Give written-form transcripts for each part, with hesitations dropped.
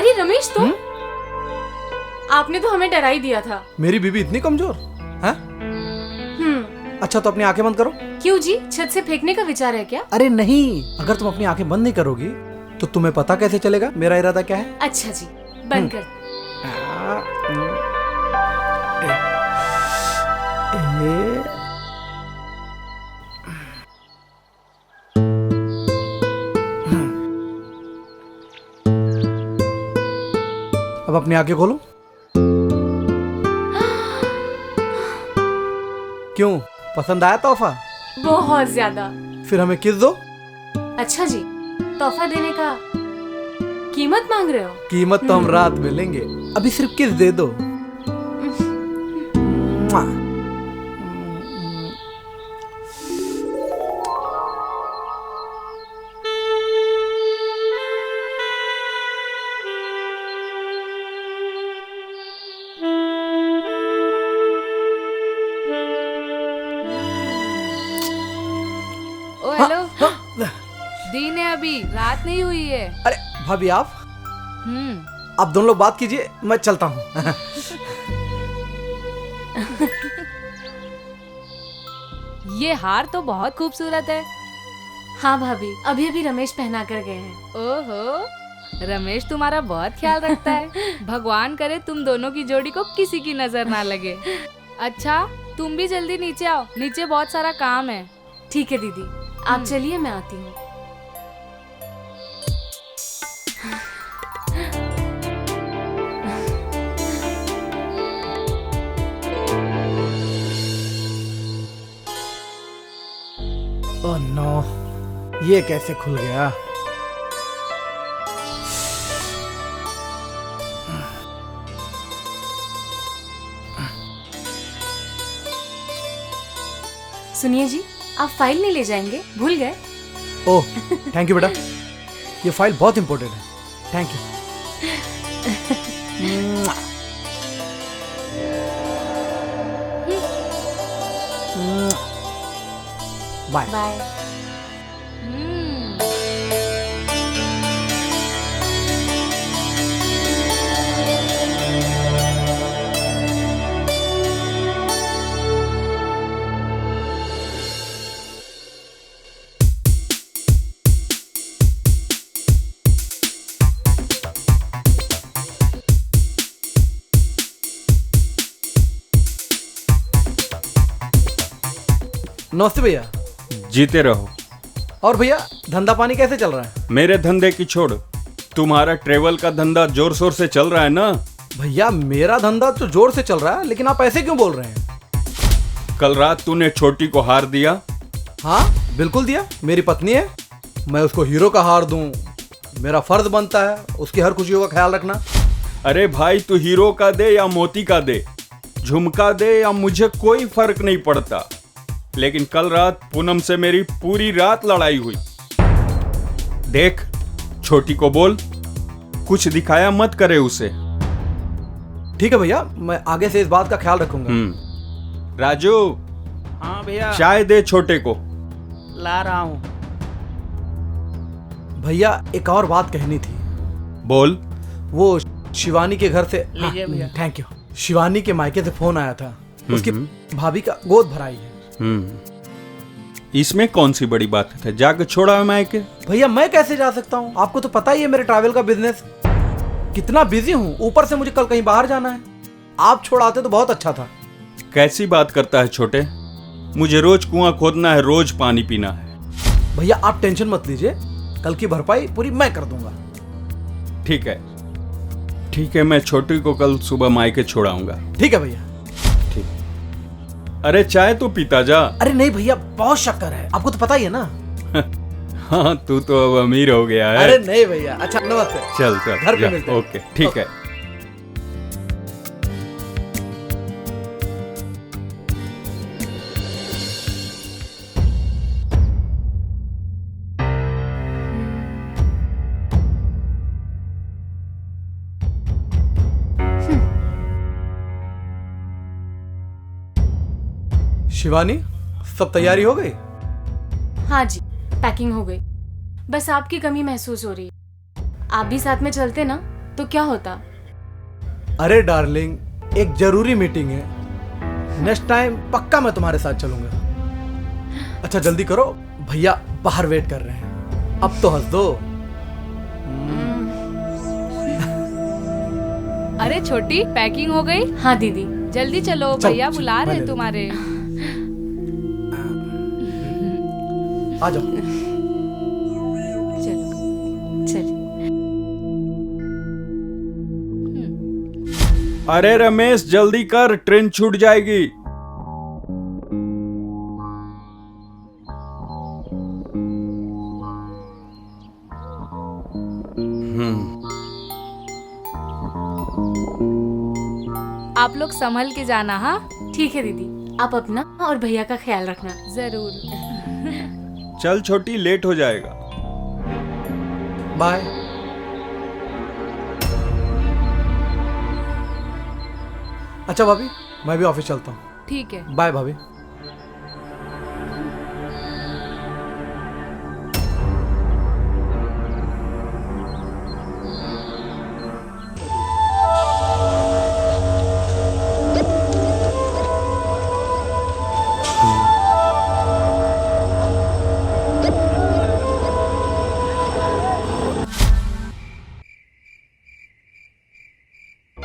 अरे रमेश तुम? आपने तो हमें डरा ही दिया था। मेरी बीबी इतनी कमजोर है? अच्छा तो अपनी आंखें बंद करो। क्यों जी, छत से फेंकने का विचार है क्या? अरे नहीं, अगर तुम अपनी आंखें बंद नहीं करोगी तो तुम्हें पता कैसे चलेगा मेरा इरादा क्या है? अच्छा जी, बंद कर। अब अपनी आंखें खोलो। क्यों, पसंद आया तोहफा? बहुत ज्यादा। फिर हमें किस दो। अच्छा जी, तोहफा देने का कीमत मांग रहे हो? कीमत तो हम रात में लेंगे, अभी सिर्फ किस दे दो। ओ हेलो। दिन है, अभी रात नहीं हुई है। अरे भाभी आप दोनों लोग बात कीजिए, मैं चलता हूँ। ये हार तो बहुत खूबसूरत है। हाँ भाभी, अभी अभी रमेश पहना कर गए हैं। ओहो, रमेश तुम्हारा बहुत ख्याल रखता है। भगवान करे तुम दोनों की जोड़ी को किसी की नजर ना लगे। अच्छा तुम भी जल्दी नीचे आओ, नीचे बहुत सारा काम है। ठीक है दीदी, आप चलिए, मैं आती हूँ। ओह नो, ये कैसे खुल गया? सुनिए जी, आप फाइल नहीं ले जाएंगे? भूल गए? ओह थैंक यू बेटा, ये फाइल बहुत इंपॉर्टेंट है। Thank you. Bye bye. नमस्ते भैया। जीते रहो। और भैया धंधा पानी कैसे चल रहा है? मेरे धंधे की छोड़, तुम्हारा ट्रेवल का धंधा जोर शोर से चल रहा है ना? भैया मेरा धंधा तो जोर से चल रहा है, लेकिन आप ऐसे क्यों बोल रहे हैं? कल रात तूने छोटी को हार दिया। हाँ बिल्कुल दिया, मेरी पत्नी है, मैं उसको हीरो का हार दूं, मेरा फर्ज बनता है उसकी हर खुशियों का ख्याल रखना। अरे भाई तू हीरो का दे या मोती का दे, झुमका दे या मुझे कोई फर्क नहीं पड़ता, लेकिन कल रात पूनम से मेरी पूरी रात लड़ाई हुई। देख छोटी को बोल कुछ दिखाया मत करे उसे। ठीक है भैया, मैं आगे से इस बात का ख्याल रखूंगा। राजू। हाँ भैया, चाय दे छोटे को। ला रहा हूँ। भैया एक और बात कहनी थी। बोल। वो शिवानी के घर से, लीजिए भैया। थैंक यू, शिवानी के मायके से फोन आया था, उसकी भाभी का गोद भराई है। इसमें कौन सी बड़ी बात है, जाकर छोड़ा है मायके। भैया मैं कैसे जा सकता हूँ, आपको तो पता ही है मेरे ट्रैवल का बिजनेस कितना बिजी हूँ, ऊपर से मुझे कल कहीं बाहर जाना है। आप छोड़ाते तो बहुत अच्छा था। कैसी बात करता है छोटे, मुझे रोज कुआं खोदना है, रोज पानी पीना है। भैया आप टेंशन मत लीजिए, कल की भरपाई पूरी मैं कर दूंगा। ठीक है ठीक है, मैं छोटी को कल सुबह मायके छोड़ाऊंगा। ठीक है भैया। अरे चाय तो पीता जा। अरे नहीं भैया, बहुत शक्कर है, आपको तो पता ही है ना। हाँ तू तो अब अमीर हो गया है। अरे नहीं भैया, अच्छा नमस्ते। चल चल घर पे मिलते हैं। ओके ठीक है। शिवानी सब तैयारी हो गई? हाँ जी, पैकिंग हो गई, बस आपकी कमी महसूस हो रही है। आप भी साथ में चलते ना तो क्या होता? अरे डार्लिंग, एक जरूरी मीटिंग है, नेक्स्ट टाइम पक्का मैं तुम्हारे साथ चलूंगा। अच्छा जल्दी करो, भैया बाहर वेट कर रहे हैं। अब तो हंस दो। अरे छोटी, पैकिंग हो गई? हाँ दीदी। जल्दी चलो, चल, भैया चल, बुला मैं रहे ले हैं तुम्हारे। आ जाओ। चलो चलिए। अरे रमेश जल्दी कर, ट्रेन छूट जाएगी। आप लोग संभल के जाना। हाँ ठीक है दीदी, आप अपना और भैया का ख्याल रखना। जरूर। चल छोटी, लेट हो जाएगा। बाय। अच्छा भाभी, मैं भी ऑफिस चलता हूँ। ठीक है। बाय भाभी।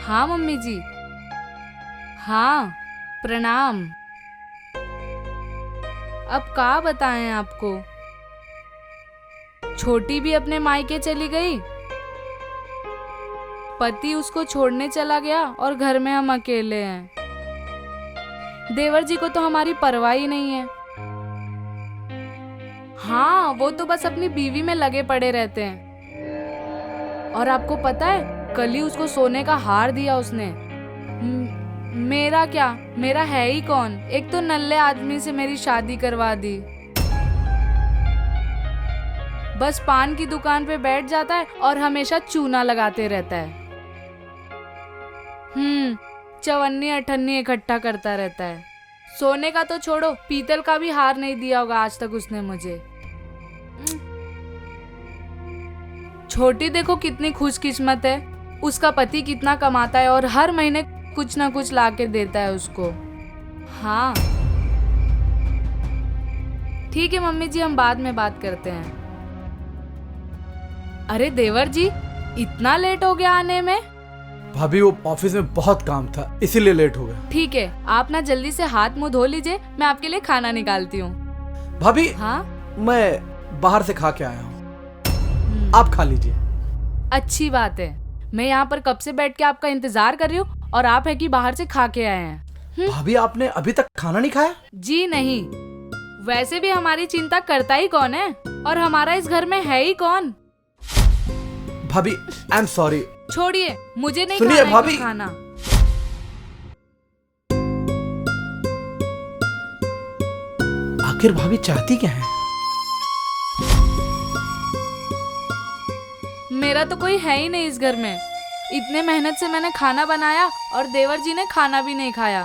हाँ मम्मी जी। हाँ प्रणाम। अब का बताएं आपको, छोटी भी अपने मायके चली गई, पति उसको छोड़ने चला गया और घर में हम अकेले हैं। देवर जी को तो हमारी परवाह ही नहीं है। हाँ वो तो बस अपनी बीवी में लगे पड़े रहते हैं। और आपको पता है, कल ही उसको सोने का हार दिया उसने। मेरा क्या, मेरा है ही कौन। एक तो नल्ले आदमी से मेरी शादी करवा दी। बस पान की दुकान पे बैठ जाता है और हमेशा चूना लगाते रहता है। चवन्नी अठन्नी इकट्ठा करता रहता है। सोने का तो छोड़ो, पीतल का भी हार नहीं दिया होगा आज तक उसने मुझे। छोटी देखो कितनी खुशकिस्मत है, उसका पति कितना कमाता है और हर महीने कुछ ना कुछ ला के देता है उसको। हाँ ठीक है मम्मी जी, हम बाद में बात करते हैं। अरे देवर जी, इतना लेट हो गया आने में? भाभी वो ऑफिस में बहुत काम था, इसीलिए लेट हो गया। ठीक है, आप ना जल्दी से हाथ मुंह धो लीजिए, मैं आपके लिए खाना निकालती हूँ। भाभी हाँ मैं बाहर से खा के आया हूँ, आप खा लीजिए। अच्छी बात है, मैं यहाँ पर कब से बैठ के आपका इंतजार कर रही हूँ और आप है कि बाहर से खा के आए हैं। भाभी आपने अभी तक खाना नहीं खाया? जी नहीं, वैसे भी हमारी चिंता करता ही कौन है और हमारा इस घर में है ही कौन। भाभी आई एम सॉरी। छोड़िए, मुझे नहीं सुनिए खाना है भाभी। कुछ खाना। आखिर भाभी चाहती क्या है? मेरा तो कोई है ही नहीं इस घर में। इतने मेहनत से मैंने खाना बनाया और देवर जी ने खाना भी नहीं खाया।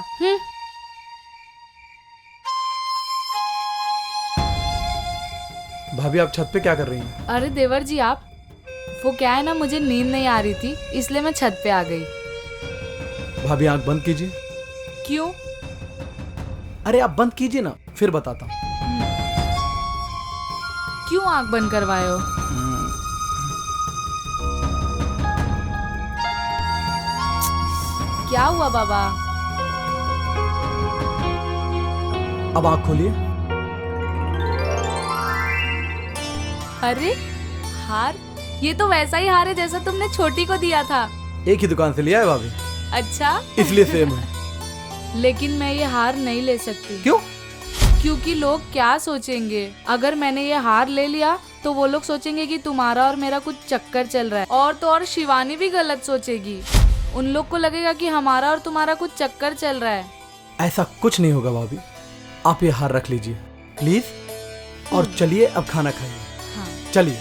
भाभी आप छत पे क्या कर रही हैं? अरे देवर जी आप, वो क्या है ना, मुझे नींद नहीं आ रही थी इसलिए मैं छत पे आ गई। भाभी आंख बंद कीजिए। क्यों? अरे आप बंद कीजिए ना, फिर बताता हूँ। क्यों आंख बंद करवाए हो? क्या हुआ बाबा? अब आंख खोलिए। अरे हार, ये तो वैसा ही हार है जैसा तुमने छोटी को दिया था। एक ही दुकान से लिया है भाभी, अच्छा इसलिए सेम है। लेकिन मैं ये हार नहीं ले सकती। क्यों? क्योंकि लोग क्या सोचेंगे। अगर मैंने ये हार ले लिया तो वो लोग सोचेंगे कि तुम्हारा और मेरा कुछ चक्कर चल रहा है। और तो और शिवानी भी गलत सोचेगी। उन लोग को लगेगा कि हमारा और तुम्हारा कुछ चक्कर चल रहा है। ऐसा कुछ नहीं होगा भाभी, आप ये हार रख लीजिए प्लीज, और चलिए अब खाना खाइए। हाँ। चलिए।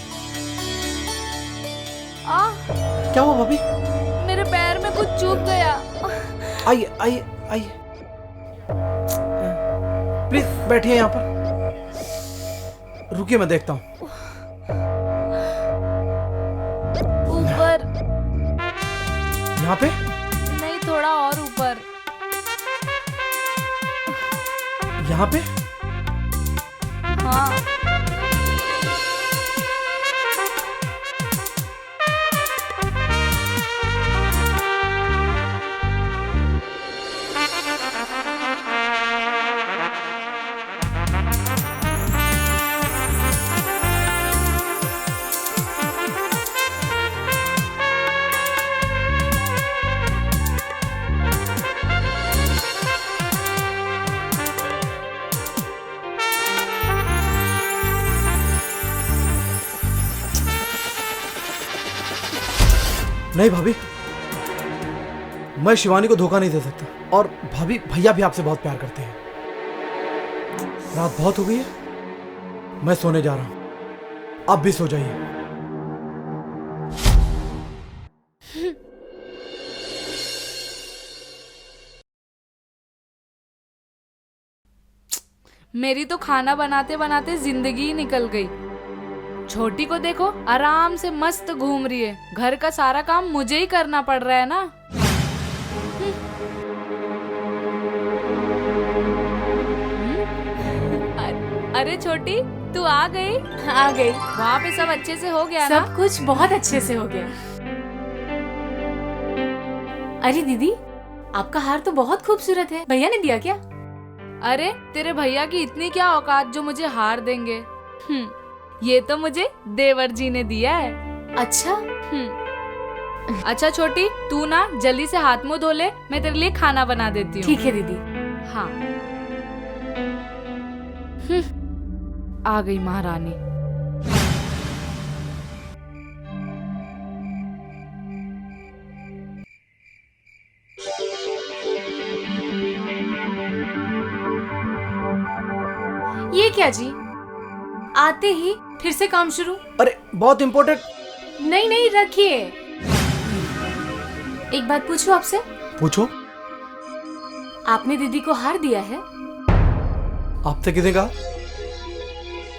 क्या हुआ भाभी? मेरे पैर में कुछ चुभ गया। आइए आइए आइए, प्लीज बैठिए यहाँ पर। रुकिए मैं देखता हूँ। ऊपर यहाँ पे? नहीं, थोड़ा और ऊपर। यहाँ पे? हाँ। नहीं भाभी, मैं शिवानी को धोखा नहीं दे सकता। और भाभी, भैया भी आपसे बहुत प्यार करते हैं। रात बहुत हो गई है, मैं सोने जा रहा हूं। आप भी सो जाइए। मेरी तो खाना बनाते बनाते जिंदगी ही निकल गई। छोटी को देखो, आराम से मस्त घूम रही है। घर का सारा काम मुझे ही करना पड़ रहा है ना। अरे छोटी, तू आ गई? आ गई। वहाँ पे सब अच्छे से हो गया ना? सब कुछ बहुत अच्छे से हो गया। अरे दीदी, आपका हार तो बहुत खूबसूरत है। भैया ने दिया क्या? अरे तेरे भैया की इतनी क्या औकात जो मुझे हार देंगे। ये तो मुझे देवर जी ने दिया है। अच्छा। अच्छा छोटी, तू ना जल्दी से हाथ मुंह धो ले, मैं तेरे लिए खाना बना देती हूँ। ठीक है दीदी। हाँ। आ गई महारानी। ये क्या जी, आते ही फिर से काम शुरू? अरे बहुत इंपॉर्टेंट। नहीं नहीं, रखिए। एक बात पूछूं आपसे? पूछो। आपने दीदी को हार दिया है? आपसे किसने कहा?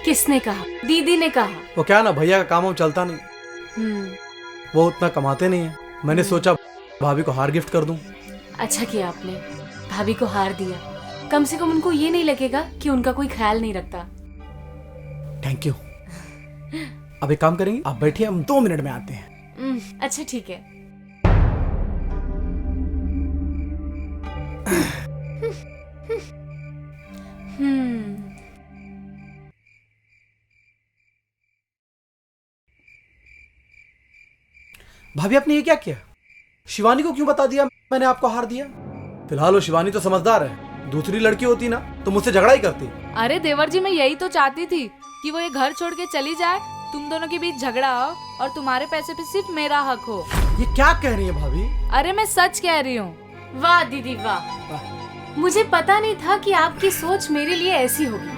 किसने कहा? दीदी ने कहा। वो क्या ना, भैया का काम हम चलता नहीं। वो उतना कमाते नहीं है। मैंने सोचा भाभी को हार गिफ्ट कर दूं। अच्छा किया आपने, भाभी को हार दिया। कम से कम उनको ये नहीं लगेगा कि उनका कोई ख्याल नहीं रखता। Thank you. अब एक काम करेंगे, आप बैठिए, हम 2 मिनट में आते हैं। अच्छा ठीक है। भाभी आपने ये क्या किया? शिवानी को क्यों बता दिया मैंने आपको हार दिया? फिलहाल वो शिवानी तो समझदार है, दूसरी लड़की होती ना तो मुझसे झगड़ा ही करती। अरे देवर जी, मैं यही तो चाहती थी कि वो ये घर छोड़ के चली जाए, तुम दोनों के बीच झगड़ा हो और तुम्हारे पैसे पे सिर्फ मेरा हक हो। ये क्या कह रही है भाभी? अरे मैं सच कह रही हूँ। वाह दीदी वाह, मुझे पता नहीं था कि आपकी सोच मेरे लिए ऐसी होगी।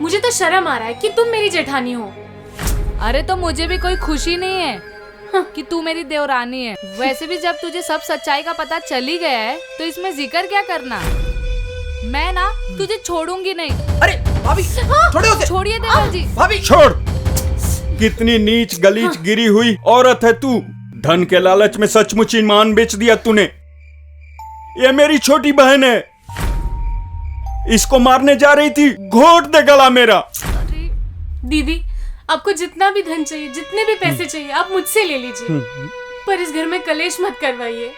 मुझे तो शर्म आ रहा है कि तुम मेरी जेठानी हो। अरे तो मुझे भी कोई खुशी नहीं है कि तू मेरी देवरानी है। वैसे भी जब तुझे सब सच्चाई का पता चल ही गया है तो इसमें जिक्र क्या करना। मैं ना तुझे छोड़ूंगी नहीं। अरे भाभी, छोड़िए उसे। छोड़िए देवर जी। भाभी छोड़। कितनी नीच गलीच गिरी हुई औरत है तू। धन के लालच में सचमुच ईमान बेच दिया तूने। ये मेरी छोटी बहन है, इसको मारने जा रही थी, घोट दे गला मेरा। दीदी, आपको जितना भी धन चाहिए, जितने भी पैसे चाहिए, आप मुझसे ले लीजिए, पर इस घर में कलेश मत करवाइए।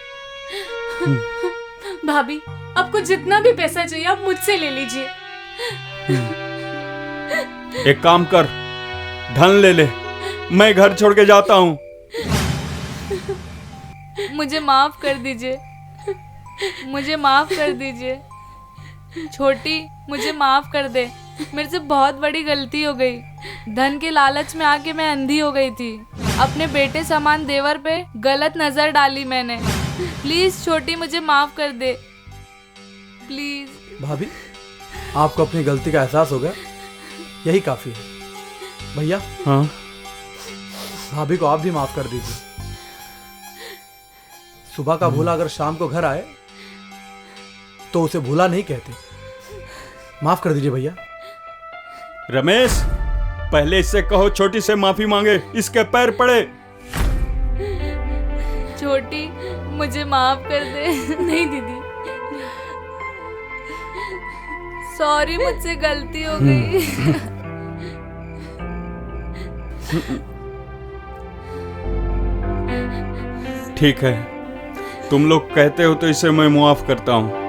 भाभी, आपको जितना भी पैसा चाहिए आप मुझसे ले लीजिए। एक काम कर, धन ले ले, मैं घर छोड़ के जाता हूँ। मुझे माफ कर दीजिए, मुझे माफ कर दीजिए। छोटी, मुझे माफ कर दे, मेरे से बहुत बड़ी गलती हो गई। धन के लालच में आके मैं अंधी हो गई थी। अपने बेटे समान देवर पे गलत नजर डाली मैंने। प्लीज छोटी, मुझे माफ कर दे, प्लीज। भाभी, आपको अपनी गलती का एहसास हो गया, यही काफी है। भैया, हाँ, भाभी को आप भी माफ कर दीजिए। सुबह का भूला अगर शाम को घर आए तो उसे भूला नहीं कहते। माफ कर दीजिए भैया। रमेश, पहले इससे कहो छोटी से माफी मांगे, इसके पैर पड़े। छोटी, मुझे माफ कर दे। नहीं दीदी, सॉरी, मुझसे गलती हो गई। ठीक है, तुम लोग कहते हो तो इसे मैं मुआफ करता हूँ।